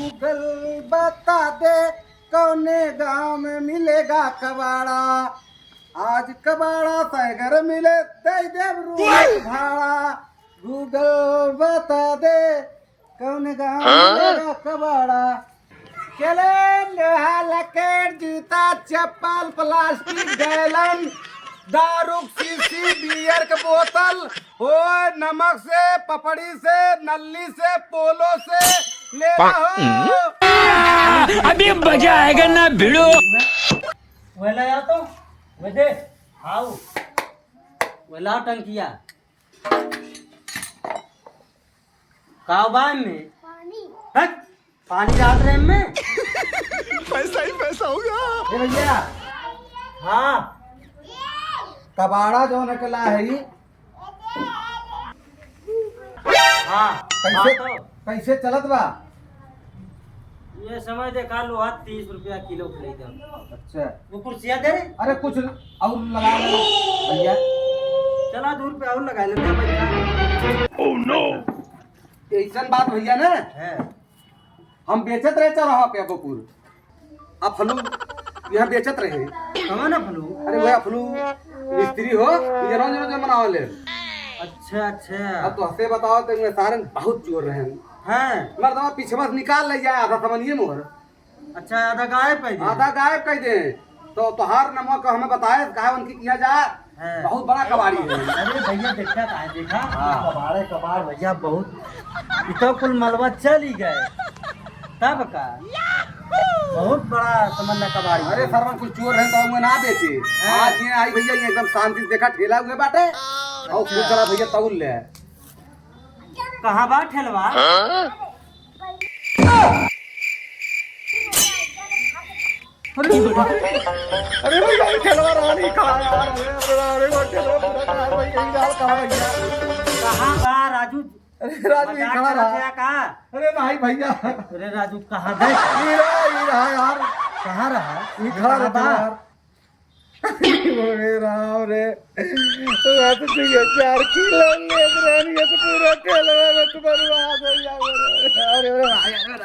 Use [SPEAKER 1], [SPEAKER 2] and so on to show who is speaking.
[SPEAKER 1] Google बता दे कौने गांव में मिलेगा कबाड़ा। आज कबाड़ा सागर मिले दे देव रूप भाड़ा। गूगल बता दे कौने गांव में मिलेगा कबाड़ा। चले लोहा लकड़ जूता चप्पल प्लास्टिक गैलन दारू शीशी बियर के बोतल हो नमक से पपड़ी से नल्ली से पोलो से ले रहो।
[SPEAKER 2] अभी मजा आएगा ना भिड़ो।
[SPEAKER 3] वेला या तो वे दे आओ वेला टंकिया काबान में पानी पानी डाल रहे में
[SPEAKER 1] पैसा ही पैसा होगा।
[SPEAKER 3] ए भैया हाँ
[SPEAKER 1] कबाड़ा जो निकला है ये
[SPEAKER 3] हाँ
[SPEAKER 1] कैसे
[SPEAKER 3] तो
[SPEAKER 1] कैसे चलत बा।
[SPEAKER 3] ये समय देखा लोहा 30 रुपया किलो खरीदा।
[SPEAKER 1] अच्छा
[SPEAKER 3] वो कुर्सियाँ दे रहे
[SPEAKER 1] अरे कुछ और लगा ले भैया।
[SPEAKER 3] चला 2 रुपया और लगा लेते हैं भैया।
[SPEAKER 2] Oh no.
[SPEAKER 1] ऐसा बात भैया ना
[SPEAKER 3] है
[SPEAKER 1] हम बेचत रहे चौराहा पे बपुर अब फलू यहाँ बेचत रहे।
[SPEAKER 3] कहाँ ना फलू।
[SPEAKER 1] अरे वह फलू मिस्त्री हो जनो जनो जो मनाओ ले।
[SPEAKER 3] अच्छा अच्छा
[SPEAKER 1] अब तो हंसे बताओ तो इनमें सारे बहुत चोर रहे
[SPEAKER 3] हैं।
[SPEAKER 1] मर्दवा पीछे बस निकाल ले जाए आधा समझिए मोर।
[SPEAKER 3] अच्छा आधा गायब कर दिया।
[SPEAKER 1] आधा गायब कह दे तो तोहार नमक हमें बताए गायब उनकी किया जाए।
[SPEAKER 3] है।
[SPEAKER 1] बहुत बड़ा कबाड़ी है।
[SPEAKER 3] अरे भैया देखा कहाँ देखा
[SPEAKER 1] हाँ।
[SPEAKER 3] कबाड़े कबाड़ भैया बहुत इतना कुल मलबा चल ही गए तब का बहुत बड़ा समझना कबाड़ी।
[SPEAKER 1] अरे सरवन कुछ चोर है तो ना बेचे। आज ये आई भैया ये एकदम शांति से देखा ठेला हुए बाटे और कुछ चला भैया तौल ले।
[SPEAKER 3] कहाँ बा ठेलवा।
[SPEAKER 1] अरे भैया ये ठेलवा रानी कहाँ यार। अरे वो ठेलवा पूरा कहाँ है भैया ये यार कहाँ भैया।
[SPEAKER 3] कहाँ बा राजू।
[SPEAKER 1] अरे राजू ये खड़ा रहा।
[SPEAKER 3] कहाँ
[SPEAKER 1] अरे नहीं भैया
[SPEAKER 3] अरे राजू कहाँ गए
[SPEAKER 1] ये रहा यार
[SPEAKER 3] कहाँ रहा
[SPEAKER 1] ये खड़ा रहता है यार। अरे राम रे मैं तो चाहिए 4 किलो ले रानी ये तो पूरा ठेलवा में तो बर्बाद हो गया। अरे भाई अरे